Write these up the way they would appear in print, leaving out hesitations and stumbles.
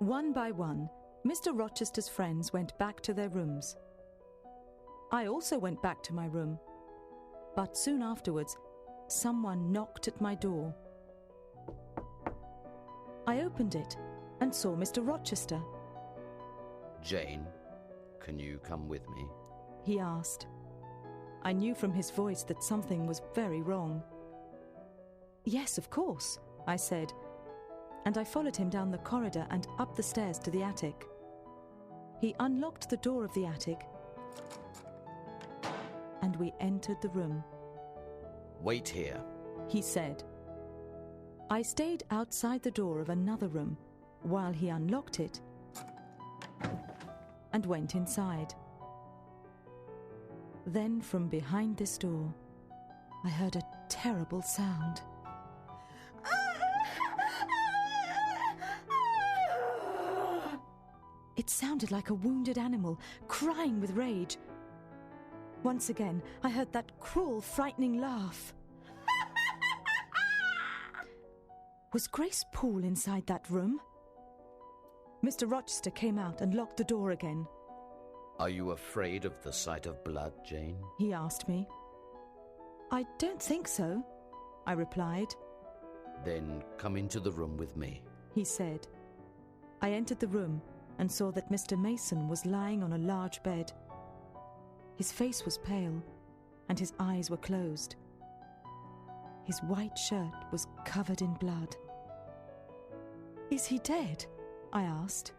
One by one, Mr. Rochester's friends went back to their rooms. I also went back to my room, but soon afterwards, someone knocked at my door. I opened it and saw Mr. Rochester. Jane, can you come with me? He asked. I knew from his voice that something was very wrong. Yes, of course, I said, and I followed him down the corridor and up the stairs to the attic. He unlocked the door of the attic, and we entered the room. Wait here, he said. I stayed outside the door of another room while he unlocked it and went inside. Then from behind this door, I heard a terrible sound. It sounded like a wounded animal crying with rage. Once again, I heard that cruel, frightening laugh. Was Grace Poole inside that room? Mr. Rochester came out and locked the door again. Are you afraid of the sight of blood, Jane? He asked me. I don't think so, I replied. Then come into the room with me, he said. I entered the room and saw that Mr. Mason was lying on a large bed. His face was pale and his eyes were closed. His white shirt was covered in blood. Is he dead? I asked.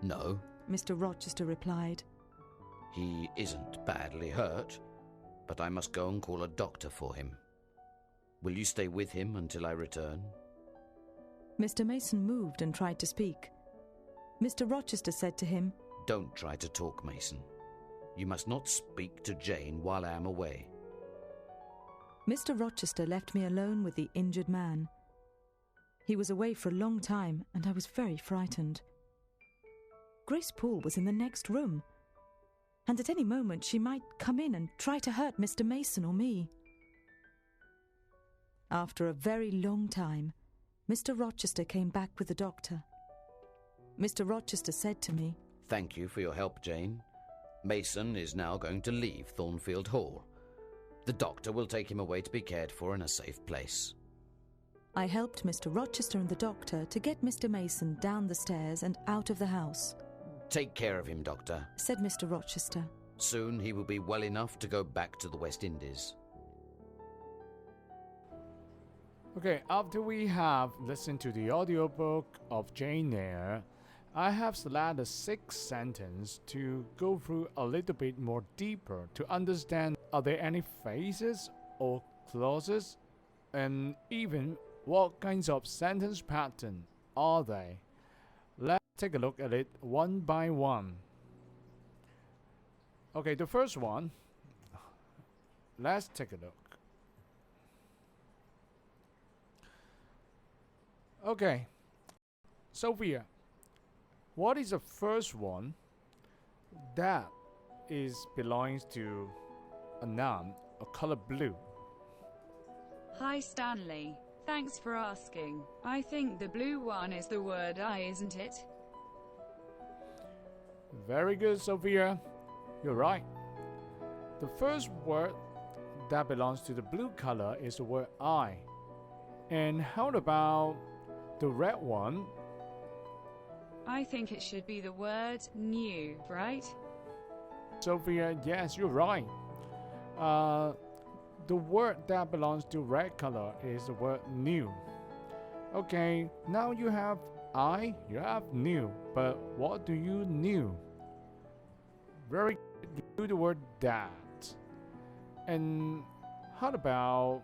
No, Mr. Rochester replied. he isn't badly hurt, but I must go and call a doctor for him. Will you stay with him until I return? Mr. Mason moved and tried to speak. Mr. Rochester said to him, Don't try to talk, Mason. You must not speak to Jane while I am away. Mr. Rochester left me alone with the injured man. He was away for a long time, and I was very frightened. Grace Poole was in the next room, and at any moment she might come in and try to hurt Mr. Mason or me. After a very long time, Mr. Rochester came back with the doctor. Mr. Rochester said to me, Thank you for your help, Jane. Mason is now going to leave Thornfield Hall. The doctor will take him away to be cared for in a safe place. I helped Mr. Rochester and the doctor to get Mr. Mason down the stairs and out of the house. Take care of him, Doctor, said Mr. Rochester. Soon he will be well enough to go back to the West Indies. Okay, after we have listened to the audiobook of Jane Eyre, I have selected 6 sentences to go through a little bit more deeper to understand are there any phrases or clauses, and even what kinds of sentence pattern are they. Let's take a look at it one by one. Okay, the first one, let's take a look. Okay, Sophia, what is the first one that belongs to a noun, a color blue? Hi Stanley, thanks for asking. I think the blue one is the word I, isn't it? Very good, Sophia. You're right. The first word that belongs to the blue color is the word I. And how about the red one? I think it should be the word new, right? Sophia, yes, you're right. The word that belongs to red color is the word new. Okay, now you have I, you have new, but what do you new? Very good, you do the word that. And how about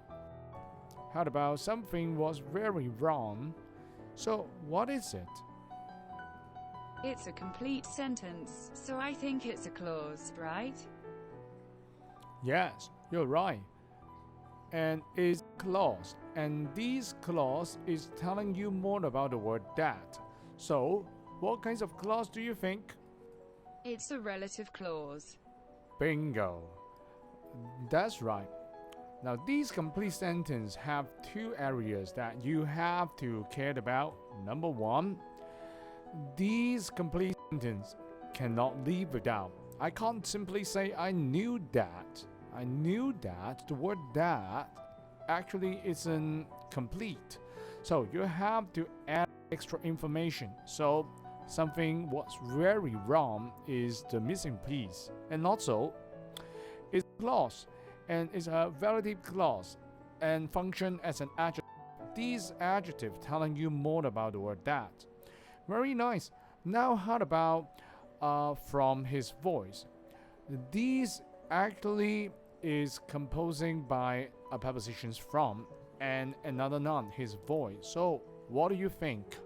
something was very wrong? So what is it? It's a complete sentence, so I think it's a clause, right? Yes, you're right. And it's clause, and this clause is telling you more about the word that. So, what kinds of clause do you think? It's a relative clause. Bingo. That's right. Now, these complete sentences have 2 areas that you have to care about. Number 1, These complete sentences cannot live without. I can't simply say I knew that. I knew that. The word that actually isn't complete. So you have to add extra information. So something was very wrong is the missing piece. And also, it's a clause, and it's a relative clause, and function as an adjective. These adjectives telling you more about the word that. Very nice. Now how about from his voice? These actually is composing by a prepositions from and another noun, his voice. So what do you think?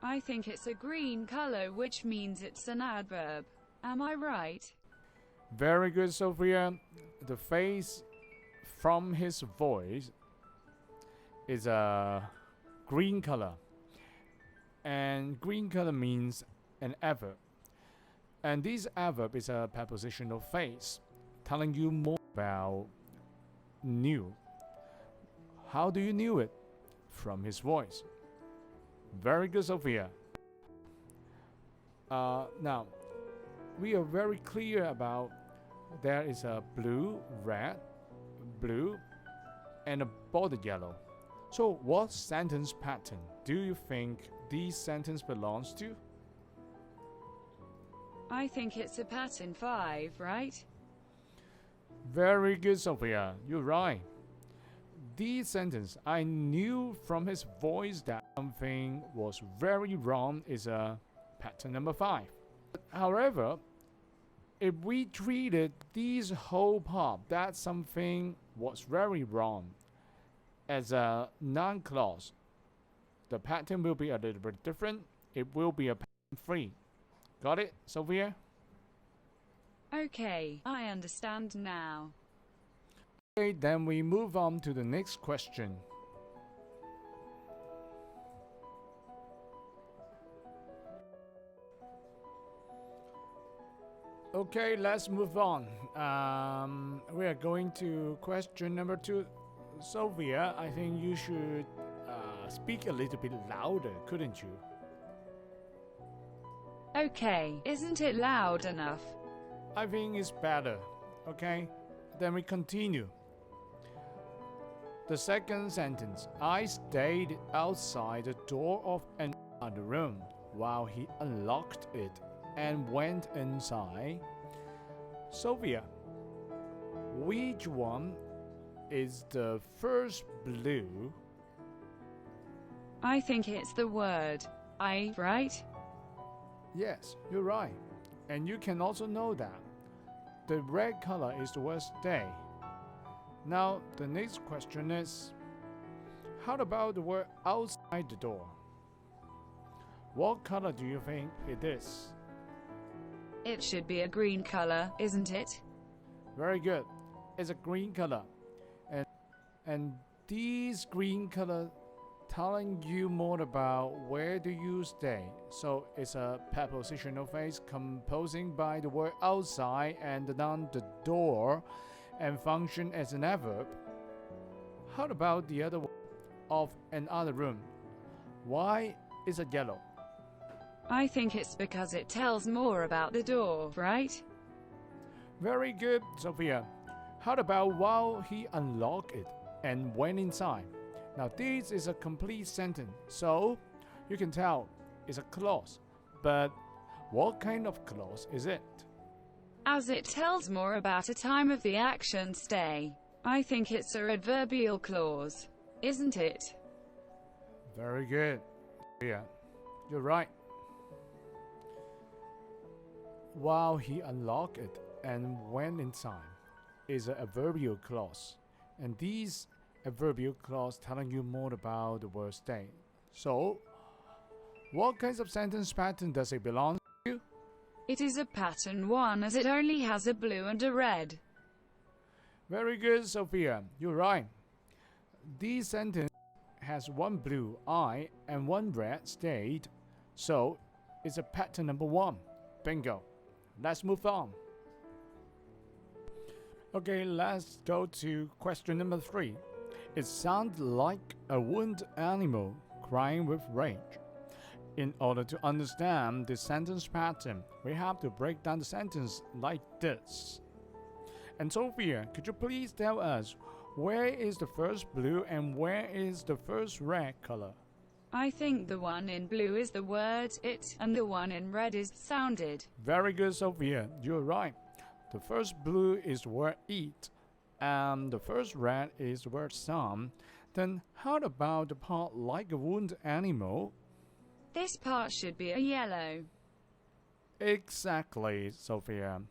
I think it's a green color, which means it's an adverb. Am I right? Very good, Sophia. The phrase from his voice is a green color. And green color means an adverb. And this adverb is a prepositional phrase telling you more about knew. How do you knew it? From his voice. Very good, Sophia. Now, we are very clear about there is a blue, red, blue, and a border yellow. So what sentence pattern do you think this sentence belongs to? I think it's a pattern 5, right? Very good, Sophia. You're right. This sentence, I knew from his voice that something was very wrong, is a pattern number 5. However, if we treated this whole part that something was very wrong as a non-clause, the pattern will be a little bit different. It will be a pattern 3. Got it, Sophia? Okay, I understand now. Okay, then we move on to the next question. Okay, let's move on. We are going to question number 2. Sophia, I think you should speak a little bit louder, couldn't you? Okay, isn't it loud enough? I think it's better. Okay, then we continue. The second sentence, I stayed outside the door of another room while he unlocked it and went inside. Sophia, which one is the first blue? I think it's the word I, right? Yes, you're right. And you can also know that the red color is the word stay. Now, the next question is, how about the word outside the door? What color do you think it is? It should be a green color, isn't it? Very good. It's a green color. And this green color telling you more about where do you stay. So it's a prepositional phrase composing by the word outside and the noun the door and function as an adverb. How about the other one of another room? Why is it yellow? I think it's because it tells more about the door, right? Very good, Sophia. How about while he unlocked it and went inside? Now this is a complete sentence, so you can tell it's a clause. But what kind of clause is it? As it tells more about a time of the action stay. I think it's a adverbial clause, isn't it? Very good. Yeah, you're right. While he unlocked it and went inside is an adverbial clause. And these adverbial clause telling you more about the word stay. So, what kinds of sentence pattern does it belong to? It is a pattern 1 as it only has a blue and a red. Very good, Sophia. You're right. This sentence has one blue I and one red stayed. So, it's a pattern number 1. Bingo. Let's move on. Okay, let's go to question number 3. It sounds like a wounded animal crying with rage. In order to understand the sentence pattern, we have to break down the sentence like this. And Sophia, could you please tell us where is the first blue and where is the first red color? I think the one in blue is the word it, and the one in red is sounded. Very good, Sophia. You're right. The first blue is the word eat, and the first red is the word some. Then how about the part like a wounded animal? This part should be a yellow. Exactly, Sophia.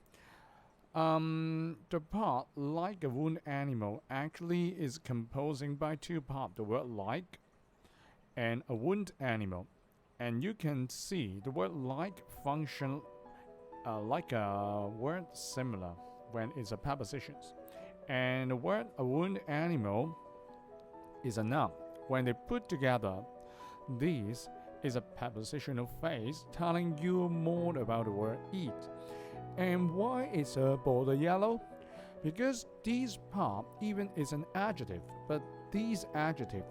The part like a wounded animal actually is composing by two parts, the word like and a wounded animal. And you can see the word like function like a word similar when it's a preposition. And the word a wounded animal is a noun. When they put together, this is a prepositional phrase telling you more about the word eat. And why is a border yellow? Because this part even is an adjective, but this adjective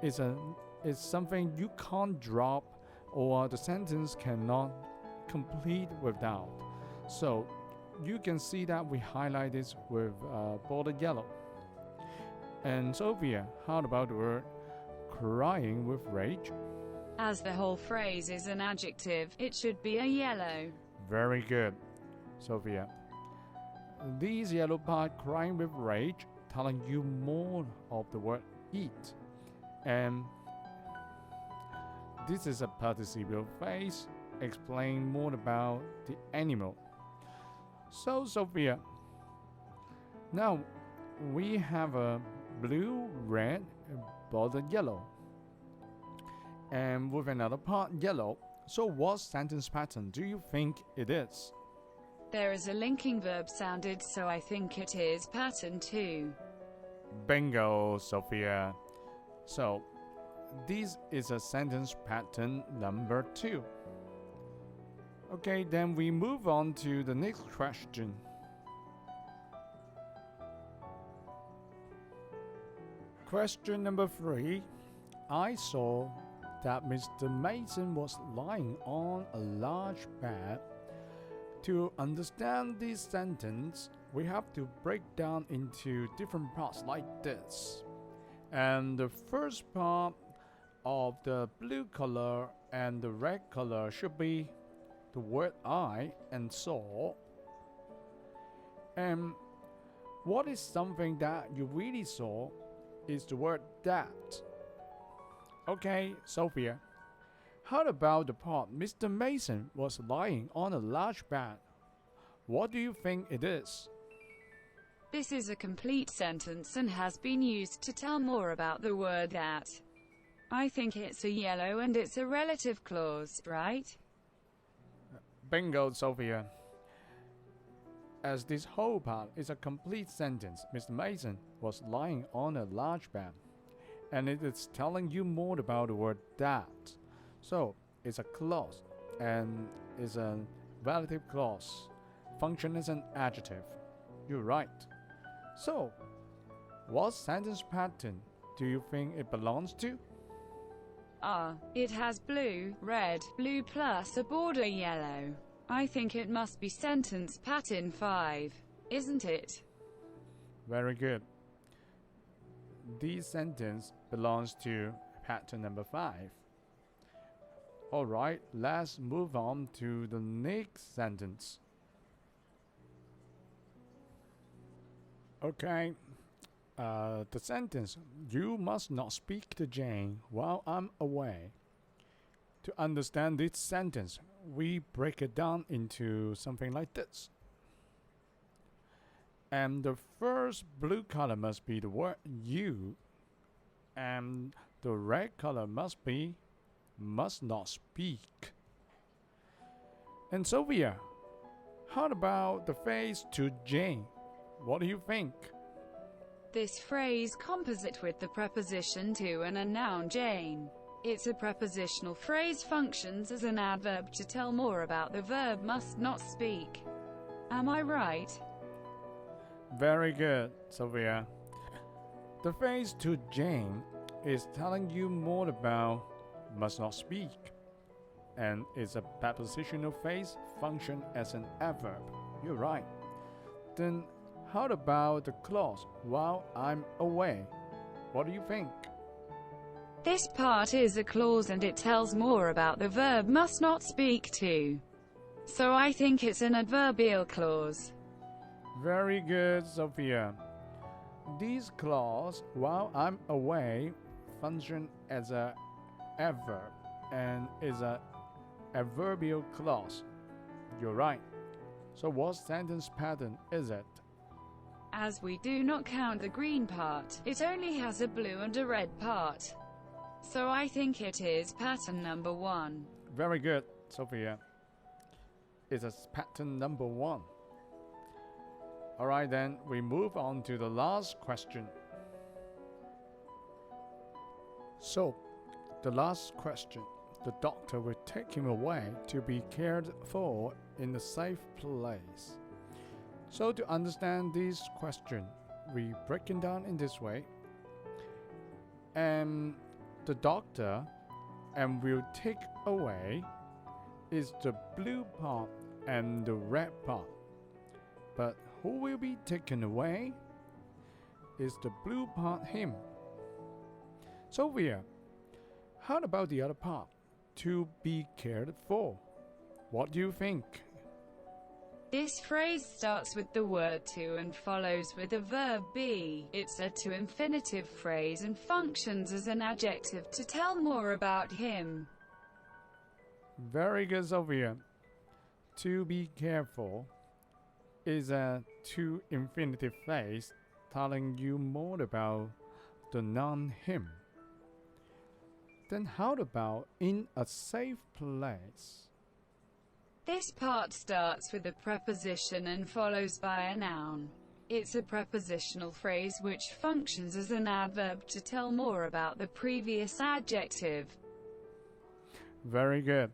is something you can't drop or the sentence cannot complete without. So you can see that we highlight this with border yellow. And Sophia, how about the word crying with rage? As the whole phrase is an adjective, it should be a yellow. Very good, Sophia. These yellow part crying with rage telling you more of the word eat. And this is a participial phrase explain more about the animal. So Sophia, now we have a blue, red, border yellow, and with another part yellow. So what sentence pattern do you think it is? There is a linking verb sounded, so I think it is pattern 2. Bingo, Sophia. So this is a sentence pattern number 2. Okay, then we move on to the next question. Question number 3. I saw that Mr. Mason was lying on a large bed. To understand this sentence, we have to break down into different parts like this. And the first part of the blue color and the red color should be the word I and saw. And what is something that you really saw is the word that. Okay, Sophia, how about the part Mr. Mason was lying on a large bed? What do you think it is? This is a complete sentence and has been used to tell more about the word that. I think it's a yellow and it's a relative clause, right? Bingo, Sophia. As this whole part is a complete sentence, Mr. Mason was lying on a large bed, and it is telling you more about the word that. So it's a clause and is a relative clause. Function as an adjective. You're right. So, what sentence pattern do you think it belongs to? It has blue, red, blue plus a border yellow. I think it must be sentence pattern 5, isn't it? Very good. This sentence belongs to pattern number 5. Alright, let's move on to the next sentence. Okay, the sentence, you must not speak to Jane while I'm away. To understand this sentence, we break it down into something like this. And the first blue color must be the word you, and the red color must be must not speak. And Sophia, how about the phrase to Jane? What do you think? This phrase composite with the preposition to and a noun Jane. It's a prepositional phrase, functions as an adverb to tell more about the verb must not speak. Am I right? Very good, Sophia. The phrase to Jane is telling you more about must not speak. and is a prepositional phrase function as an adverb. You're right. Then how about the clause while I'm away? What do you think? This part is a clause and it tells more about the verb must not speak to. So I think it's an adverbial clause. Very good, Sophia. These clause while I'm away function as a adverb and is a adverbial clause. You're right. So what sentence pattern is it? As we do not count the green part, it only has a blue and a red part. So I think it is pattern number 1. Very good, Sophia. It's a pattern number 1. Alright then, we move on to the last question. So, the last question. The doctor will take him away to be cared for in a safe place. So to understand this question, we break it down in this way. And the doctor and will take away is the blue part and the red part. But who will be taken away is the blue part him. Sophia, how about the other part? To be cared for. What do you think? This phrase starts with the word to and follows with the verb be. It's a to infinitive phrase and functions as an adjective to tell more about him. Very good, Sophia. To be careful is a to infinitive phrase telling you more about the noun him. Then how about in a safe place? This part starts with a preposition and follows by a noun. It's a prepositional phrase which functions as an adverb to tell more about the previous adjective. Very good.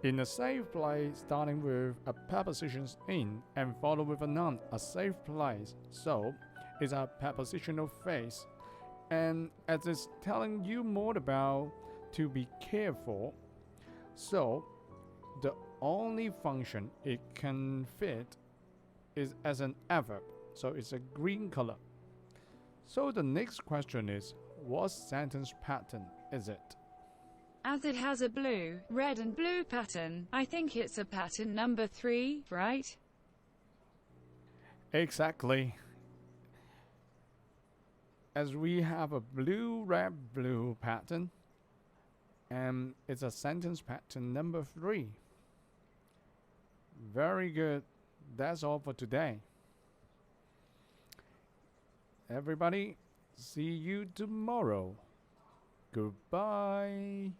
In a safe place, starting with a preposition in and followed with a noun, a safe place. So, it's a prepositional phrase. And as it's telling you more about to be careful, so the only function it can fit is as an adverb, so it's a green color. So the next question is, what sentence pattern is it? As it has a blue, red and blue pattern, I think it's a pattern number 3, right? Exactly. As we have a blue, red, blue pattern, and it's a sentence pattern number 3. Very good. That's all for today. Everybody, see you tomorrow. Goodbye.